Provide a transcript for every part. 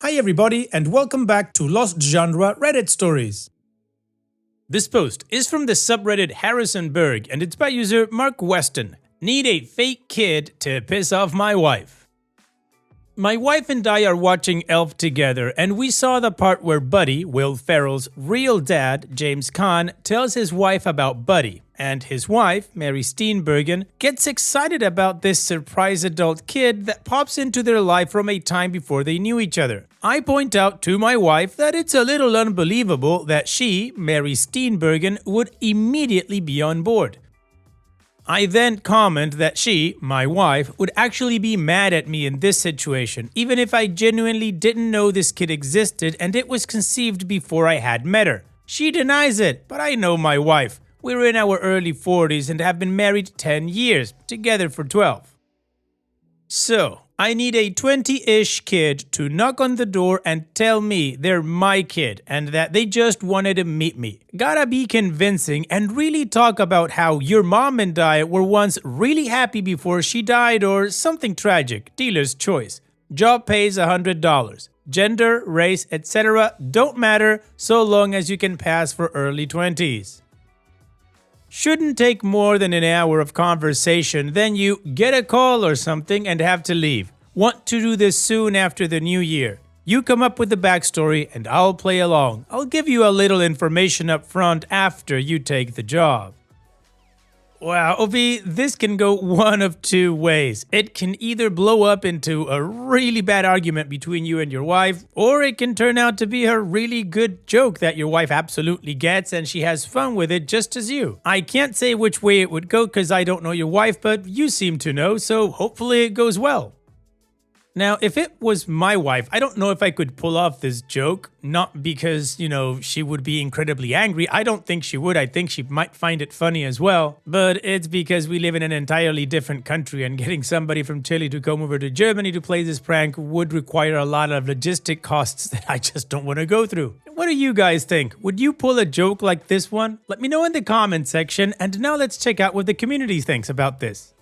Hi everybody and welcome back to Lost Genre Reddit Stories. This post is from the subreddit Harrisonburg and it's by user Mark Weston. Need a fake kid to piss off my wife. My wife and I are watching Elf together and we saw the part where Buddy, Will Ferrell's real dad, James Caan, tells his wife about Buddy. And his wife, Mary Steenburgen, gets excited about this surprise adult kid that pops into their life from a time before they knew each other. I point out to my wife that it's a little unbelievable that she, Mary Steenburgen, would immediately be on board. I then comment that she, my wife, would actually be mad at me in this situation, even if I genuinely didn't know this kid existed and it was conceived before I had met her. She denies it, but I know my wife. We're in our early 40s and have been married 10 years, together for 12. So, I need a 20-ish kid to knock on the door and tell me they're my kid and that they just wanted to meet me. Gotta be convincing and really talk about how your mom and I were once really happy before she died or something tragic, dealer's choice. Job pays $100. Gender, race, etc. don't matter so long as you can pass for early 20s. Shouldn't take more than an hour of conversation, then you get a call or something and have to leave. Want to do this soon after the new year. You come up with the backstory and I'll play along. I'll give you a little information up front after you take the job. Wow, Ovi, this can go one of two ways. It can either blow up into a really bad argument between you and your wife, or it can turn out to be a really good joke that your wife absolutely gets and she has fun with it just as you. I can't say which way it would go because I don't know your wife, but you seem to know, so hopefully it goes well. Now, if it was my wife, I don't know if I could pull off this joke, not because, she would be incredibly angry. I don't think she would. I think she might find it funny as well. But it's because we live in an entirely different country and getting somebody from Chile to come over to Germany to play this prank would require a lot of logistic costs that I just don't want to go through. What do you guys think? Would you pull a joke like this one? Let me know in the comment section, and now let's check out what the community thinks about this.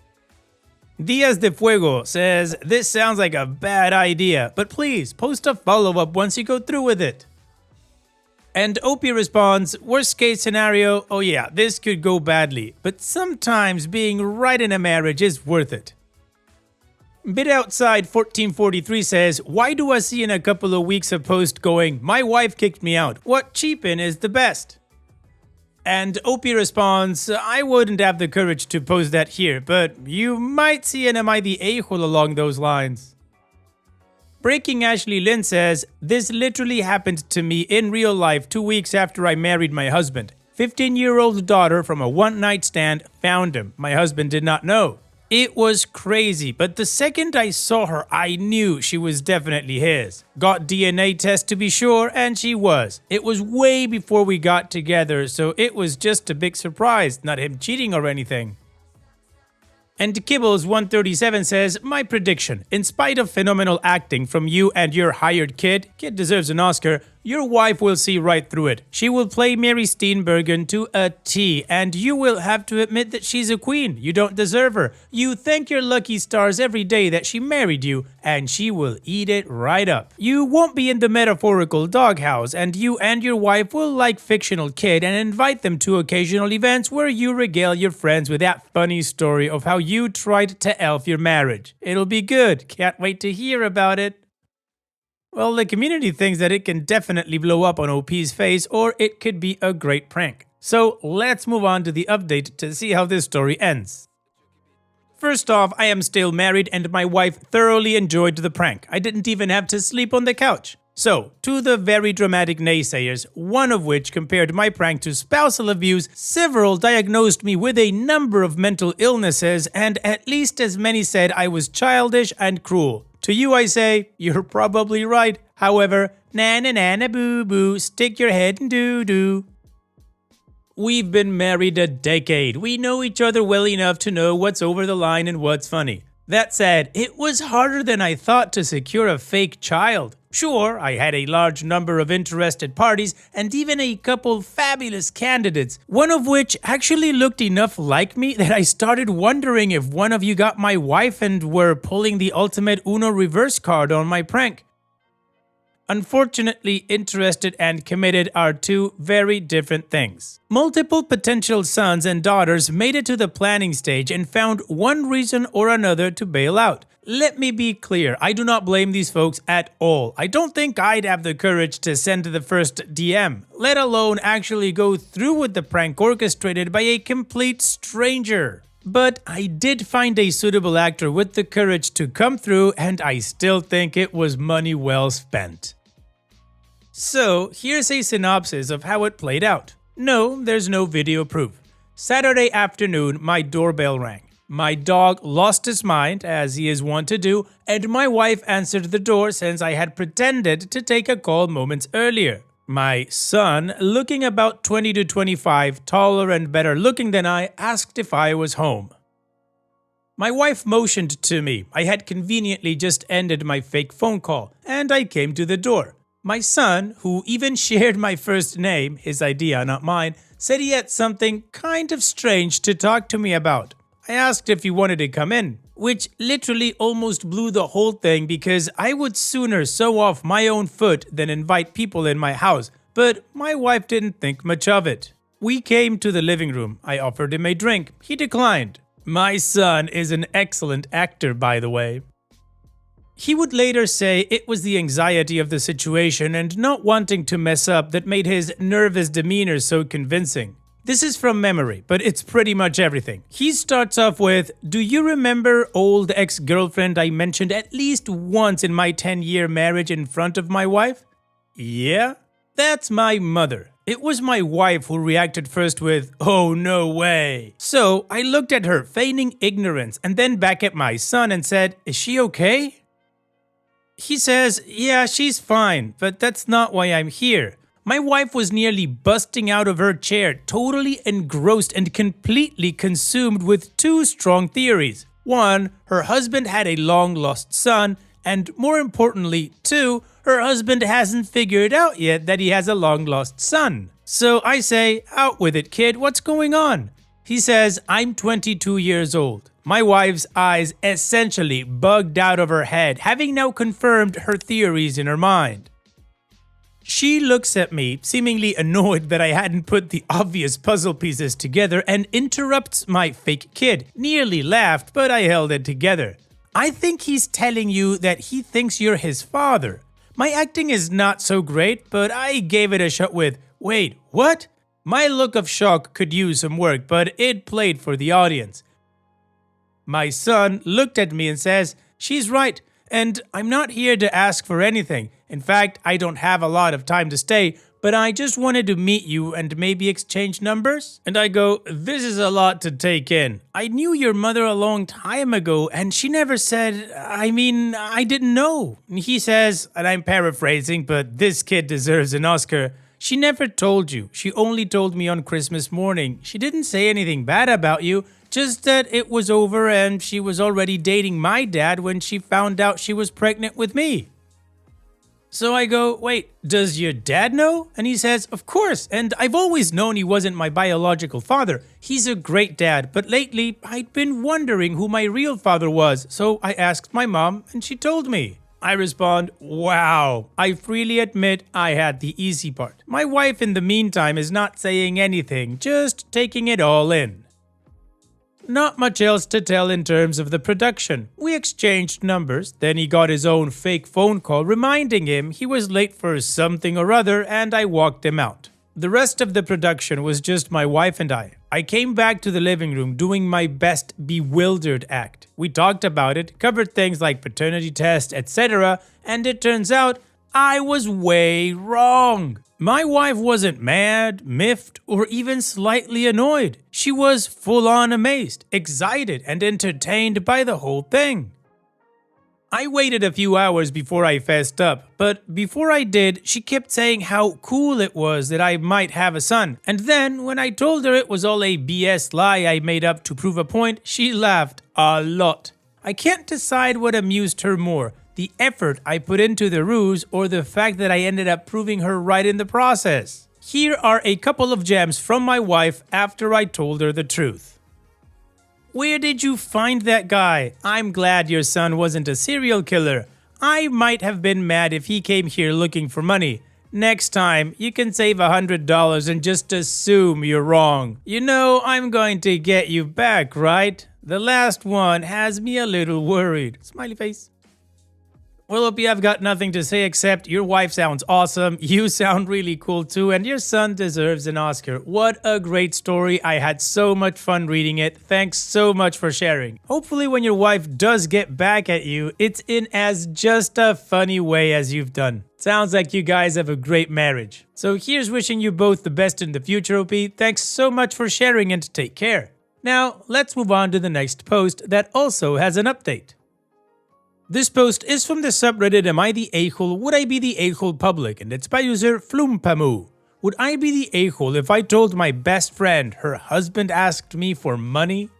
Diaz de Fuego says, this sounds like a bad idea, but please post a follow-up once you go through with it. And Opie responds, worst case scenario, oh yeah, this could go badly, but sometimes being right in a marriage is worth it. Bit Outside 1443 says, why do I see in a couple of weeks a post going, my wife kicked me out, what cheap-in is the best? And Opie responds, I wouldn't have the courage to post that here, but you might see an Am I the A-hole along those lines. Breaking Ashley Lynn says, this literally happened to me in real life 2 weeks after I married my husband. 15-year-old daughter from a one-night stand found him. My husband did not know. It was crazy, but the second I saw her, I knew she was definitely his. Got DNA test to be sure, and she was. It was way before we got together, so it was just a big surprise, not him cheating or anything. And Kibbles137 says, my prediction, in spite of phenomenal acting from you and your hired kid deserves an Oscar, your wife will see right through it. She will play Mary Steenburgen to a T, and you will have to admit that she's a queen. You don't deserve her. You thank your lucky stars every day that she married you, and she will eat it right up. You won't be in the metaphorical doghouse, and you and your wife will like fictional kid and invite them to occasional events where you regale your friends with that funny story of how you tried to elf your marriage. It'll be good. Can't wait to hear about it. Well, the community thinks that it can definitely blow up on OP's face, or it could be a great prank. So let's move on to the update to see how this story ends. First off, I am still married and my wife thoroughly enjoyed the prank. I didn't even have to sleep on the couch. So, to the very dramatic naysayers, one of which compared my prank to spousal abuse, several diagnosed me with a number of mental illnesses, and at least as many said I was childish and cruel. To you I say, you're probably right. However, na boo boo, stick your head in doo doo. We've been married a decade. We know each other well enough to know what's over the line and what's funny. That said, it was harder than I thought to secure a fake child. Sure, I had a large number of interested parties and even a couple fabulous candidates, one of which actually looked enough like me that I started wondering if one of you got my wife and were pulling the ultimate Uno reverse card on my prank. Unfortunately, interested and committed are two very different things. Multiple potential sons and daughters made it to the planning stage and found one reason or another to bail out. Let me be clear, I do not blame these folks at all. I don't think I'd have the courage to send the first DM, let alone actually go through with the prank orchestrated by a complete stranger. But I did find a suitable actor with the courage to come through, and I still think it was money well spent. So, here's a synopsis of how it played out. No, there's no video proof. Saturday afternoon, my doorbell rang. My dog lost his mind, as he is wont to do, and my wife answered the door since I had pretended to take a call moments earlier. My son, looking about 20 to 25, taller and better looking than I, asked if I was home. My wife motioned to me. I had conveniently just ended my fake phone call, and I came to the door. My son, who even shared my first name, his idea, not mine, said he had something kind of strange to talk to me about. I asked if he wanted to come in, which literally almost blew the whole thing because I would sooner sew off my own foot than invite people in my house, but my wife didn't think much of it. We came to the living room. I offered him a drink. He declined. My son is an excellent actor, by the way. He would later say it was the anxiety of the situation and not wanting to mess up that made his nervous demeanor so convincing. This is from memory, but it's pretty much everything. He starts off with, "Do you remember old ex-girlfriend I mentioned at least once in my 10-year marriage in front of my wife?" "Yeah, that's my mother." It was my wife who reacted first with, "Oh, no way." So I looked at her, feigning ignorance, and then back at my son and said, "Is she okay?" He says, "Yeah, she's fine, but that's not why I'm here." My wife was nearly busting out of her chair, totally engrossed and completely consumed with two strong theories. One, her husband had a long-lost son, and more importantly, two, her husband hasn't figured out yet that he has a long-lost son. So I say, "Out with it, kid, what's going on?" He says, "I'm 22 years old." My wife's eyes essentially bugged out of her head, having now confirmed her theories in her mind. She looks at me, seemingly annoyed that I hadn't put the obvious puzzle pieces together, and interrupts my fake kid. Nearly laughed, but I held it together. "I think he's telling you that he thinks you're his father." My acting is not so great, but I gave it a shot with, "Wait, what?" My look of shock could use some work, but it played for the audience. My son looked at me and says, "She's right, and I'm not here to ask for anything. In fact, I don't have a lot of time to stay, but I just wanted to meet you and maybe exchange numbers." And I go, "This is a lot to take in. I knew your mother a long time ago, and she never said, I didn't know." And he says, and I'm paraphrasing, but this kid deserves an Oscar, "She never told you. She only told me on Christmas morning. She didn't say anything bad about you, just that it was over and she was already dating my dad when she found out she was pregnant with me." So I go, "Wait, does your dad know?" And he says, "Of course, and I've always known he wasn't my biological father. He's a great dad, but lately I'd been wondering who my real father was, so I asked my mom and she told me." I respond, "Wow." I freely admit I had the easy part. My wife in the meantime is not saying anything, just taking it all in. Not much else to tell in terms of the production. We exchanged numbers, then he got his own fake phone call reminding him he was late for something or other, and I walked him out. The rest of the production was just my wife and I. I came back to the living room doing my best bewildered act. We talked about it, covered things like paternity test, etc., and it turns out I was way wrong. My wife wasn't mad, miffed, or even slightly annoyed. She was full-on amazed, excited, and entertained by the whole thing. I waited a few hours before I fessed up, but before I did, she kept saying how cool it was that I might have a son. And then, when I told her it was all a BS lie I made up to prove a point, she laughed a lot. I can't decide what amused her more, the effort I put into the ruse or the fact that I ended up proving her right in the process. Here are a couple of gems from my wife after I told her the truth. "Where did you find that guy? I'm glad your son wasn't a serial killer. I might have been mad if he came here looking for money. Next time, you can save $100 and just assume you're wrong. You know, I'm going to get you back, right? The last one has me a little worried. Smiley face. Well, Opie, I've got nothing to say except your wife sounds awesome, you sound really cool too, and your son deserves an Oscar. What a great story. I had so much fun reading it. Thanks so much for sharing. Hopefully when your wife does get back at you, it's in as just a funny way as you've done. Sounds like you guys have a great marriage. So here's wishing you both the best in the future, Opie. Thanks so much for sharing and take care. Now, let's move on to the next post that also has an update. This post is from the subreddit Am I the A-hole? Would I be the A-hole public? And it's by user Flumpamu. Would I be the a-hole if I told my best friend her husband asked me for money?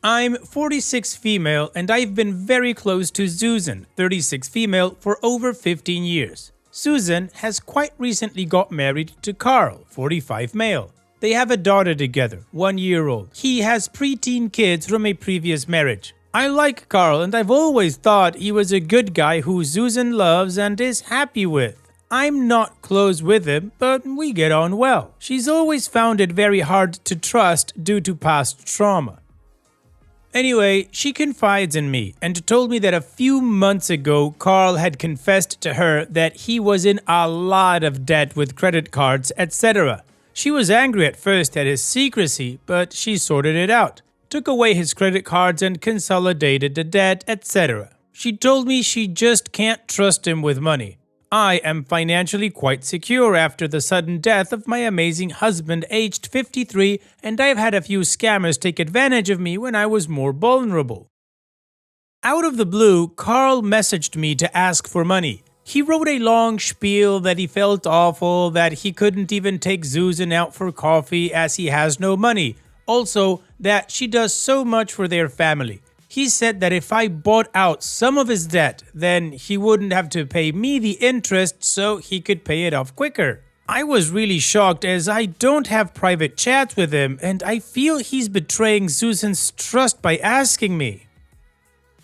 I'm 46 female and I've been very close to Susan, 36 female, for over 15 years. Susan has quite recently got married to Carl, 45 male. They have a daughter together, 1 year old. He has preteen kids from a previous marriage. I like Carl and I've always thought he was a good guy who Susan loves and is happy with. I'm not close with him, but we get on well. She's always found it very hard to trust due to past trauma. Anyway, she confides in me and told me that a few months ago Carl had confessed to her that he was in a lot of debt with credit cards, etc. She was angry at first at his secrecy, but she sorted it out. Took away his credit cards and consolidated the debt, etc. She told me she just can't trust him with money. I am financially quite secure after the sudden death of my amazing husband aged 53, and I've had a few scammers take advantage of me when I was more vulnerable. Out of the blue, Carl messaged me to ask for money. He wrote a long spiel that he felt awful, that he couldn't even take Susan out for coffee as he has no money. Also, that she does so much for their family. He said that if I bought out some of his debt, then he wouldn't have to pay me the interest so he could pay it off quicker. I was really shocked as I don't have private chats with him and I feel he's betraying Susan's trust by asking me.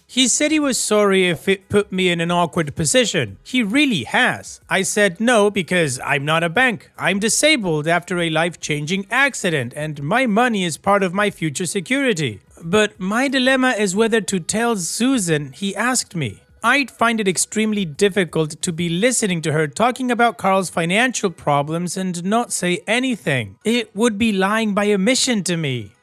He said he was sorry if it put me in an awkward position. He really has. I said no because I'm not a bank. I'm disabled after a life-changing accident and my money is part of my future security. But my dilemma is whether to tell Susan he asked me. I'd find it extremely difficult to be listening to her talking about Carl's financial problems and not say anything. It would be lying by omission to me.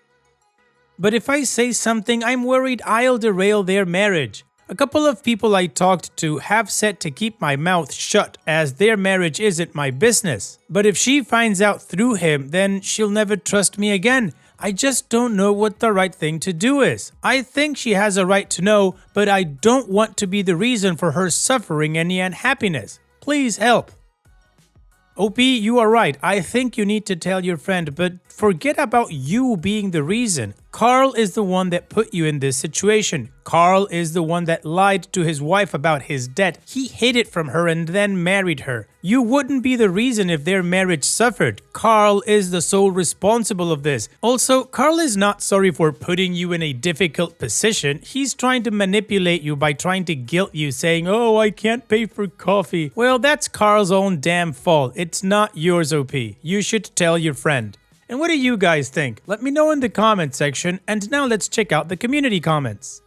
But if I say something, I'm worried I'll derail their marriage. A couple of people I talked to have said to keep my mouth shut as their marriage isn't my business. But if she finds out through him, then she'll never trust me again. I just don't know what the right thing to do is. I think she has a right to know, but I don't want to be the reason for her suffering any unhappiness. Please help. OP, you are right. I think you need to tell your friend, but forget about you being the reason. Carl is the one that put you in this situation. Carl is the one that lied to his wife about his debt. He hid it from her and then married her. You wouldn't be the reason if their marriage suffered. Carl is the sole responsible of this. Also, Carl is not sorry for putting you in a difficult position. He's trying to manipulate you by trying to guilt you, saying, "Oh, I can't pay for coffee." Well, that's Carl's own damn fault. It's not yours, OP. You should tell your friend. And what do you guys think? Let me know in the comment section, and now let's check out the community comments.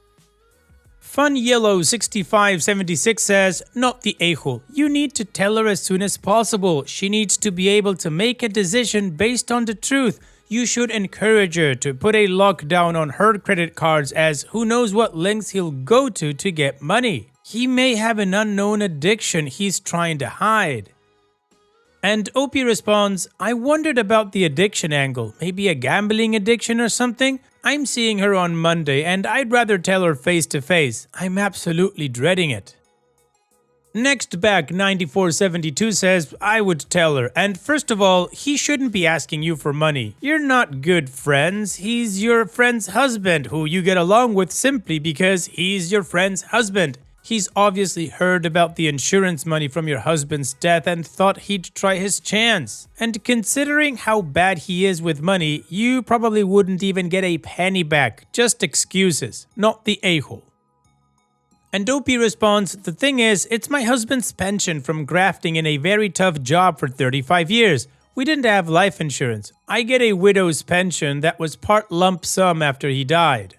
Fun Yellow 6576 says, "Not the a-hole. You need to tell her as soon as possible. She needs to be able to make a decision based on the truth. You should encourage her to put a lockdown on her credit cards, as who knows what lengths he'll go to get money. He may have an unknown addiction he's trying to hide." And Opie responds, "I wondered about the addiction angle, maybe a gambling addiction or something. I'm seeing her on Monday and I'd rather tell her face to face. I'm absolutely dreading it." Next back 9472 says, "I would tell her, and first of all, he shouldn't be asking you for money. You're not good friends. He's your friend's husband who you get along with simply because he's your friend's husband. He's obviously heard about the insurance money from your husband's death and thought he'd try his chance. And considering how bad he is with money, you probably wouldn't even get a penny back. Just excuses, not the a-hole." And Opie responds, "The thing is, it's my husband's pension from grafting in a very tough job for 35 years. We didn't have life insurance. I get a widow's pension that was part lump sum after he died."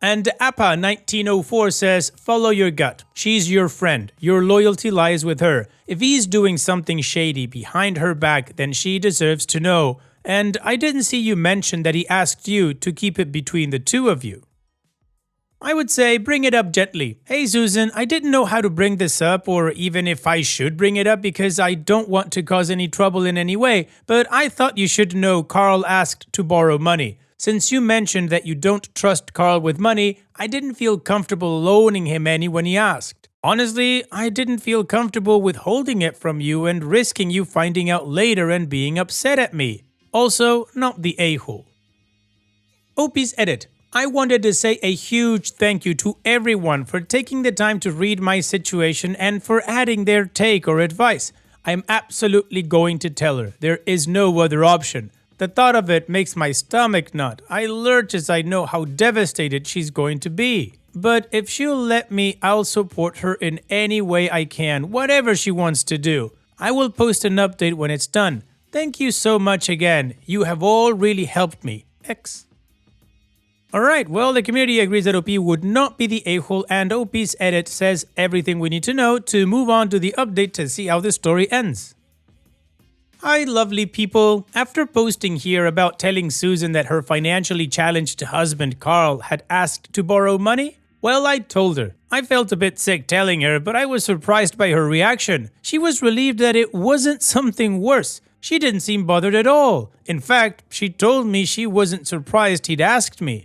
And Appa 1904 says, "Follow your gut. She's your friend. Your loyalty lies with her. If he's doing something shady behind her back, then she deserves to know. And I didn't see you mention that he asked you to keep it between the two of you." I would say bring it up gently. "Hey Susan, I didn't know how to bring this up or even if I should bring it up because I don't want to cause any trouble in any way, but I thought you should know Carl asked to borrow money. Since you mentioned that you don't trust Carl with money, I didn't feel comfortable loaning him any when he asked. Honestly, I didn't feel comfortable withholding it from you and risking you finding out later and being upset at me. Also, not the a-hole." Opie's edit. "I wanted to say a huge thank you to everyone for taking the time to read my situation and for adding their take or advice. I'm absolutely going to tell her. There is no other option. The thought of it makes my stomach knot. I lurch as I know how devastated she's going to be. But if she'll let me, I'll support her in any way I can, whatever she wants to do. I will post an update when it's done. Thank you so much again. You have all really helped me. X." Alright, well, the community agrees that OP would not be the a-hole, and OP's edit says everything we need to know to move on to the update to see how the story ends. Hi lovely people. After posting here about telling Susan that her financially challenged husband Carl had asked to borrow money, well, I told her. I felt a bit sick telling her, but I was surprised by her reaction. She was relieved that it wasn't something worse. She didn't seem bothered at all. In fact, she told me she wasn't surprised he'd asked me.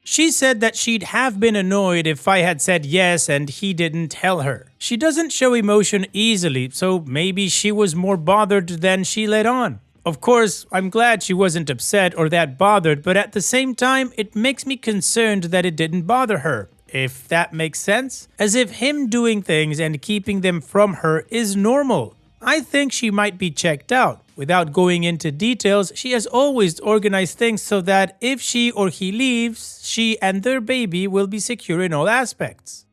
She said that she'd have been annoyed if I had said yes and he didn't tell her. She doesn't show emotion easily, so maybe she was more bothered than she let on. Of course, I'm glad she wasn't upset or that bothered, but at the same time, it makes me concerned that it didn't bother her, if that makes sense. As if him doing things and keeping them from her is normal. I think she might be checked out. Without going into details, she has always organized things so that if she or he leaves, she and their baby will be secure in all aspects.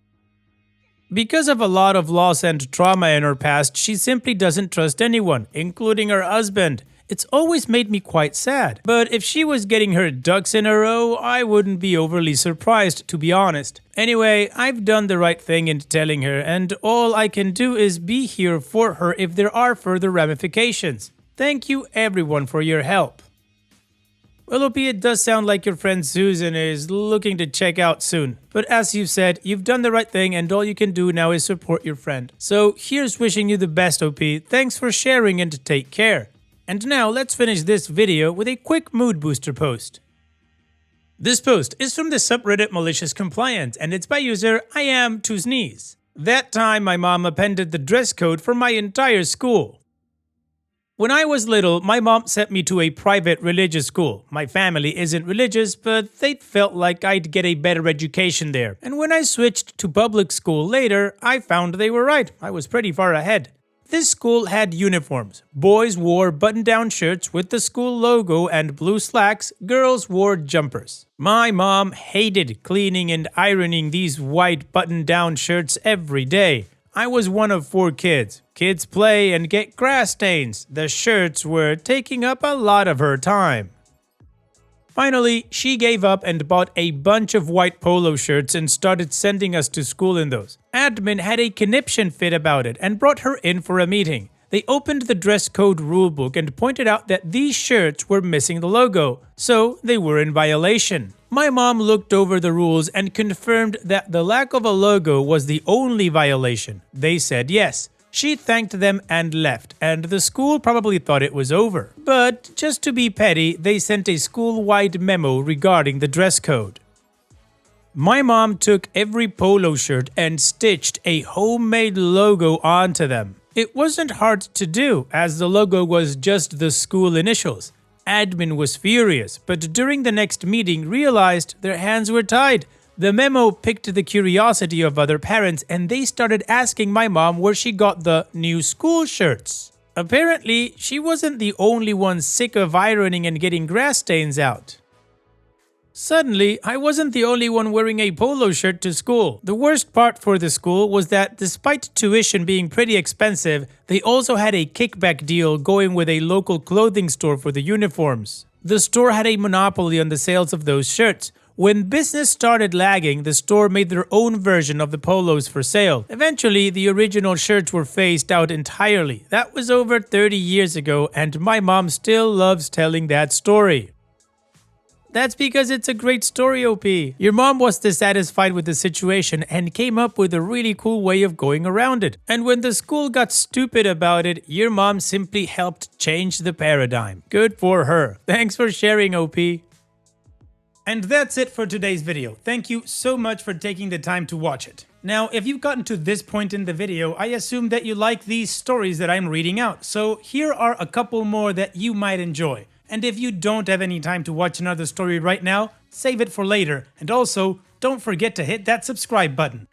Because of a lot of loss and trauma in her past, she simply doesn't trust anyone, including her husband. It's always made me quite sad. But if she was getting her ducks in a row, I wouldn't be overly surprised, to be honest. Anyway, I've done the right thing in telling her, and all I can do is be here for her if there are further ramifications. Thank you everyone for your help. Well, OP, it does sound like your friend Susan is looking to check out soon. But as you've said, you've done the right thing and all you can do now is support your friend. So here's wishing you the best, OP. Thanks for sharing and take care. And now let's finish this video with a quick mood booster post. This post is from the subreddit Malicious Compliant and it's by user Iam2sneeze. That time my mom appended the dress code for my entire school. When I was little, my mom sent me to a private religious school. My family isn't religious, but they felt like I'd get a better education there. And when I switched to public school later, I found they were right. I was pretty far ahead. This school had uniforms. Boys wore button-down shirts with the school logo and blue slacks. Girls wore jumpers. My mom hated cleaning and ironing these white button-down shirts every day. I was one of 4 kids. Kids play and get grass stains. The shirts were taking up a lot of her time. Finally, she gave up and bought a bunch of white polo shirts and started sending us to school in those. Admin had a conniption fit about it and brought her in for a meeting. They opened the dress code rulebook and pointed out that these shirts were missing the logo, so they were in violation. My mom looked over the rules and confirmed that the lack of a logo was the only violation. They said yes. She thanked them and left, and the school probably thought it was over. But just to be petty, they sent a school-wide memo regarding the dress code. My mom took every polo shirt and stitched a homemade logo onto them. It wasn't hard to do, as the logo was just the school initials. Admin was furious, but during the next meeting realized their hands were tied. The memo piqued the curiosity of other parents and they started asking my mom where she got the new school shirts. Apparently, she wasn't the only one sick of ironing and getting grass stains out. Suddenly, I wasn't the only one wearing a polo shirt to school. The worst part for the school was that despite tuition being pretty expensive, they also had a kickback deal going with a local clothing store for the uniforms. The store had a monopoly on the sales of those shirts. When business started lagging, the store made their own version of the polos for sale. Eventually, the original shirts were phased out entirely. That was over 30 years ago, and my mom still loves telling that story. That's because it's a great story, OP. Your mom was dissatisfied with the situation and came up with a really cool way of going around it. And when the school got stupid about it, your mom simply helped change the paradigm. Good for her. Thanks for sharing, OP. And that's it for today's video. Thank you so much for taking the time to watch it. Now, if you've gotten to this point in the video, I assume that you like these stories that I'm reading out. So here are a couple more that you might enjoy. And if you don't have any time to watch another story right now, save it for later. And also, don't forget to hit that subscribe button.